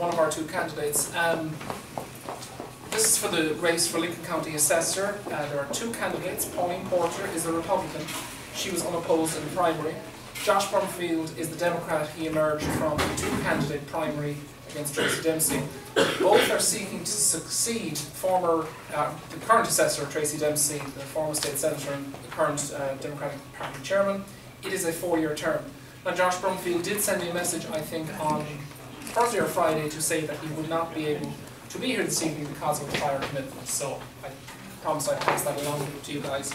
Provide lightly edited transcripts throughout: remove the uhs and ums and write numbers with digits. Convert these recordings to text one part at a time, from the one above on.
one of our two candidates. This is for the race for Lincoln County Assessor. There are two candidates. Pauline Porter is the Republican. She was unopposed in the primary. Josh Brumfield is the Democrat. He emerged from a two-candidate primary against Tracy Dempsey. Both are seeking to succeed the current assessor, Tracy Dempsey, the former state senator and the current Democratic Party chairman. It is a 4-year term. Now, Josh Brumfield did send me a message, I think, on Thursday or Friday to say that he would not be able to be here this evening because of prior commitments. So I promise I'd pass that along to you guys.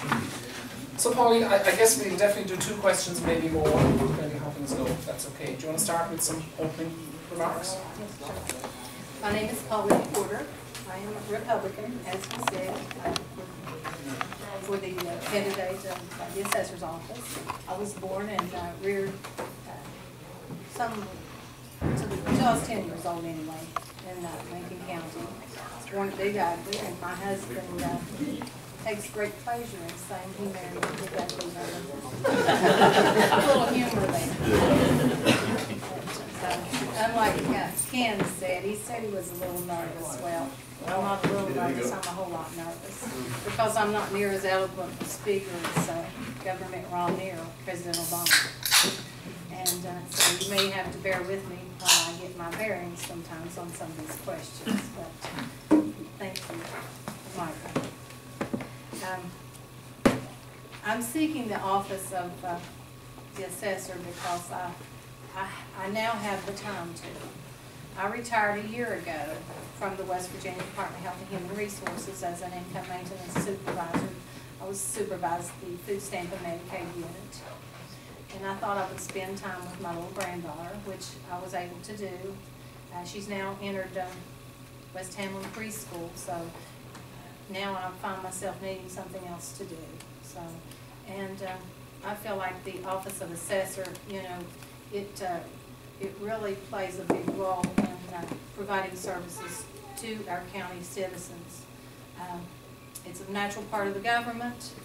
So Pauline, I guess we'll definitely do 2 questions, maybe more, depending on how things go, if that's okay. Do you want to start with some opening remarks? Yes, sure. My name is Pauline Porter. I am a Republican, as you said, for the candidate of the assessor's office. I was born and reared until I was 10 years old anyway, in Lincoln County. I was born at Big Ugly, and my husband takes great pleasure in saying he married a Big Ugly man. A little humor there. Unlike Ken said, he said he was a little nervous. Well, I'm not a little nervous, I'm a whole lot nervous. Because I'm not near as eloquent a speaker as Governor Romney or President Obama. And so you may have to bear with me while I get my bearings sometimes on some of these questions. But thank you, Michael. I'm seeking the office of the assessor because I now have the time to. I retired a year ago from the West Virginia Department of Health and Human Resources as an income maintenance supervisor. I was supervised the food stamp and Medicaid unit. And I thought I would spend time with my little granddaughter, which I was able to do. She's now entered West Hamlin Preschool, so now I find myself needing something else to do. So, and I feel like the Office of Assessor, you know, it really plays a big role in providing services to our county citizens. It's a natural part of the government.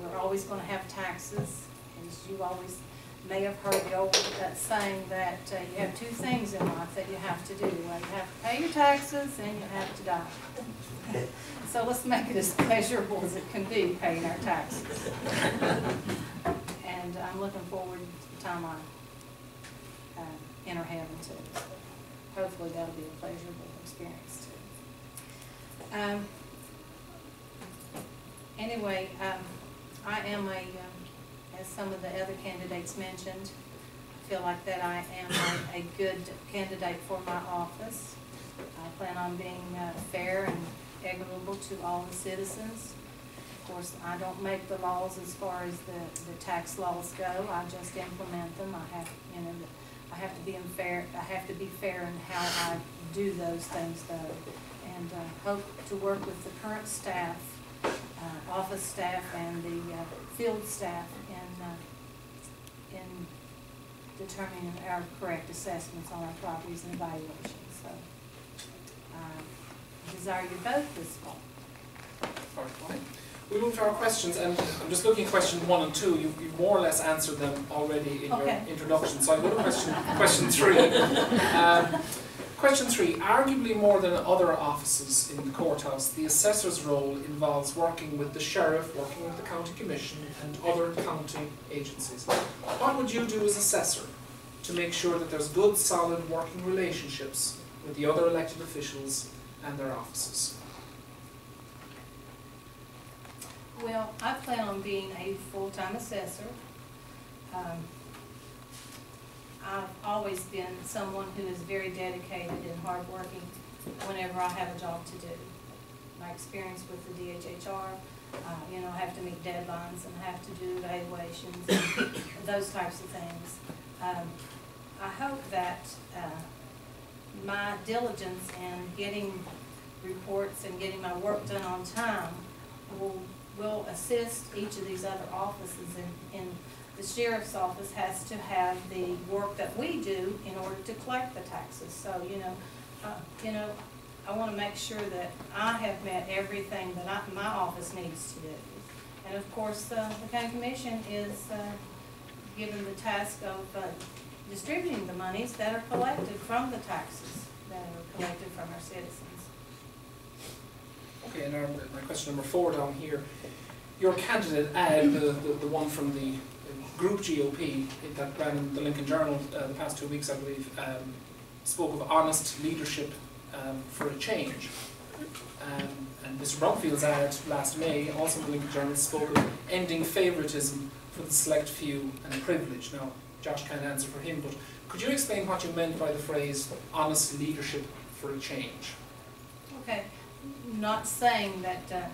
We're always going to have taxes. As you always may have heard the old saying that you have 2 things in life that you have to do. Well, you have to pay your taxes and you have to die. So let's make it as pleasurable as it can be, paying our taxes. And I'm looking forward to the time I enter heaven too. So hopefully that'll be a pleasurable experience too. Anyway, I am as some of the other candidates mentioned, I feel like that I am a good candidate for my office. I plan on being fair and equitable to all the citizens. Of course, I don't make the laws as far as the tax laws go. I just implement them. I have, you know, I have to be fair. I have to be fair in how I do those things, though, and hope to work with the current staff, office staff, and the field staff in determining our correct assessments on our properties and evaluations. So, I desire your vote this fall. All right, fine. We move to our questions, and I'm just looking at question 1 and 2. You've more or less answered them already in your introduction. So I'll go to question 3. Question 3, arguably more than other offices in the courthouse, the assessor's role involves working with the sheriff, working with the county commission and other county agencies. What would you do as assessor to make sure that there's good, solid working relationships with the other elected officials and their offices? Well, I plan on being a full-time assessor. I've always been someone who is very dedicated and hardworking whenever I have a job to do. My experience with the DHHR, you know, I have to meet deadlines and have to do evaluations and those types of things. I hope that my diligence in getting reports and getting my work done on time will assist each of these other offices in the sheriff's office has to have the work that we do in order to collect the taxes. So, you know, I want to make sure that I have met everything that my office needs to do. And of course, the county commission is given the task of distributing the monies that are collected from the taxes that are Okay, now my question number 4 down here. Your candidate, the one from the group GOP that ran in the Lincoln Journal the past 2 weeks, I believe, spoke of honest leadership for a change. And Mr. Bromfield's ad last May, also in the Lincoln Journal, spoke of ending favouritism for the select few and privilege. Now, Josh can't answer for him, but could you explain what you meant by the phrase honest leadership for a change? Okay, not saying that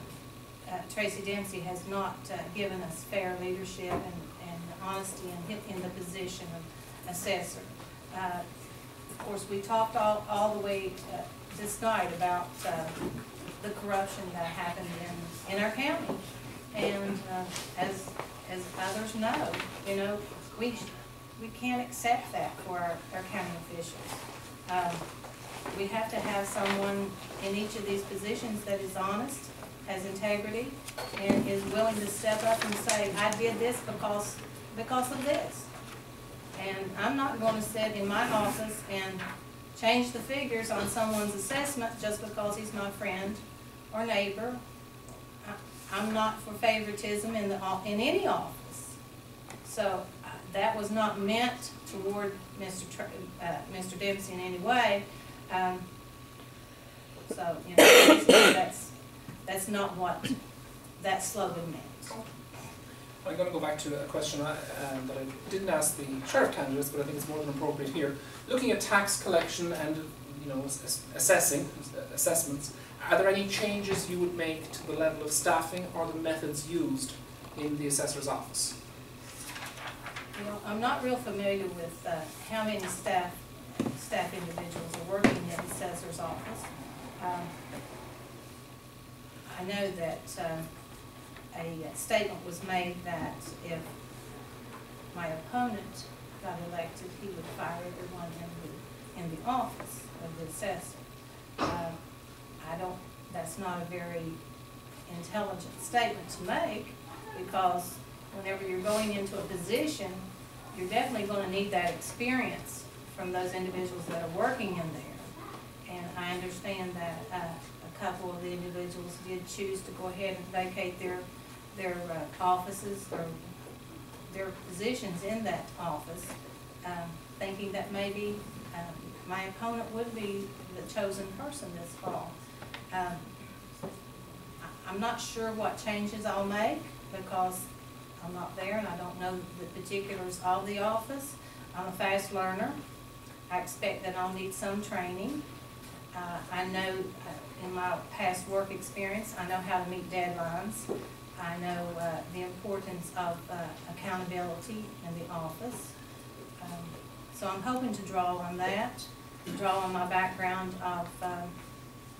Tracy Dempsey has not given us fair leadership and honesty in the position of assessor. Of course, we talked all the way this night about the corruption that happened in our county, and as others know, you know, we can't accept that for our county officials. We have to have someone in each of these positions that is honest, has integrity, and is willing to step up and say, I did this because of this. And I'm not going to sit in my office and change the figures on someone's assessment just because he's my friend or neighbor. I'm not for favoritism in any office. So that was not meant toward Mr. Dempsey in any way. So, you know, that's not what that slogan meant. I'm going to go back to a question that I didn't ask the sheriff candidates, but I think it's more than appropriate here. Looking at tax collection and, you know, assessments, are there any changes you would make to the level of staffing or the methods used in the assessor's office? You know, I'm not real familiar with how many staff individuals are working in the assessor's office. I know that a statement was made that if my opponent got elected, he would fire everyone in the office of the assessor. That's not a very intelligent statement to make, because whenever you're going into a position, you're definitely going to need that experience from those individuals that are working in there. And I understand that a couple of the individuals did choose to go ahead and vacate their offices or their positions in that office, thinking that maybe my opponent would be the chosen person this fall. I'm not sure what changes I'll make because I'm not there and I don't know the particulars of the office. I'm a fast learner. I expect that I'll need some training. I know in my past work experience, I know how to meet deadlines. I know the importance of accountability in the office. So I'm hoping to draw on that, draw on my background of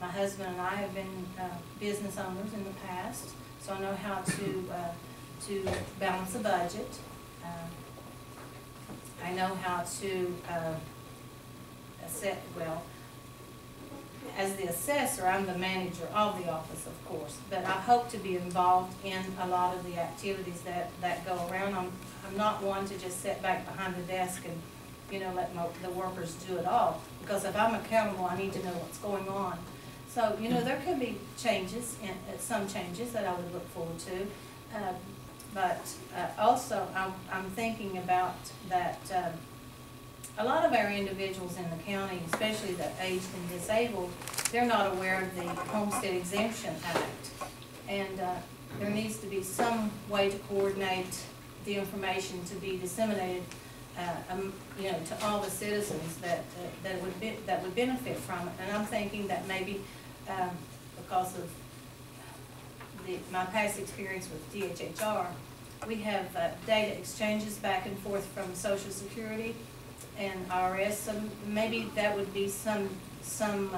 my husband and I have been business owners in the past, so I know how to balance a budget. I know how to as the assessor, I'm the manager of the office, of course, but I hope to be involved in a lot of the activities that go around. I'm not one to just sit back behind the desk and, you know, let the workers do it all, because if I'm accountable, I need to know what's going on. So, you know, there could be changes, some changes that I would look forward to, but also I'm thinking about that a lot of our individuals in the county, especially the aged and disabled, they're not aware of the Homestead Exemption Act. And there needs to be some way to coordinate the information to be disseminated, you know, to all the citizens that would benefit from it. And I'm thinking that maybe because of my past experience with DHHR, we have data exchanges back and forth from Social Security and IRS, so maybe that would be some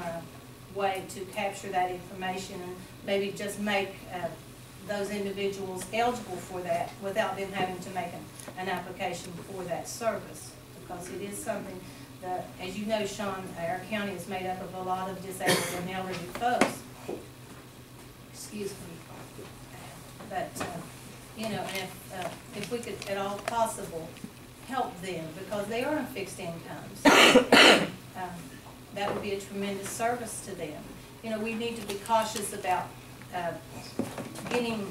way to capture that information and maybe just make those individuals eligible for that without them having to make an application for that service, because it is something that, as you know, Sean, our county is made up of a lot of disabled and elderly folks. Excuse me. But you know, and if we could at all possible help them, because they are on fixed incomes, that would be a tremendous service to them. You know, we need to be cautious about getting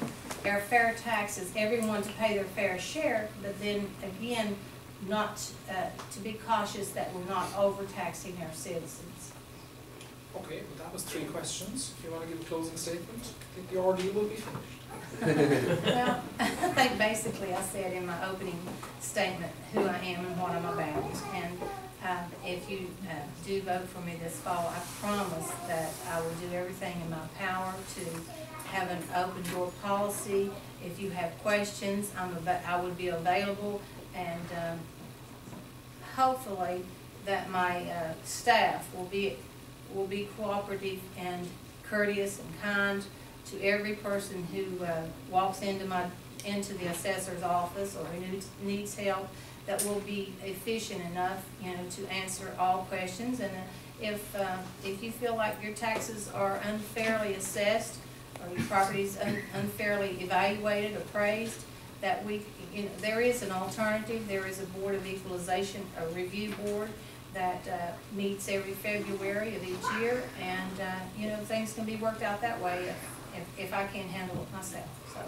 our fair taxes, everyone to pay their fair share, but then again, not, to be cautious that we're not overtaxing our citizens. Okay, well that was 3 questions. If you want to give a closing statement, I think the ordeal will be finished. Well, I think basically I said in my opening statement who I am and what I'm about. And if you do vote for me this fall, I promise that I will do everything in my power to have an open door policy. If you have questions, I would be available, and hopefully that my staff will be cooperative and courteous and kind to every person who walks into the assessor's office or who needs help, that will be efficient enough, to answer all questions. And if you feel like your taxes are unfairly assessed or your property is unfairly evaluated, appraised, that there is an alternative. There is a Board of Equalization, a review board that meets every February of each year, and things can be worked out that way if I can't handle it myself. So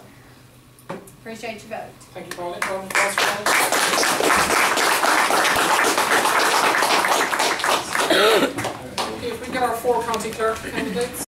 appreciate your vote. Thank you, Pauline. Okay, if we get our 4 county clerk candidates.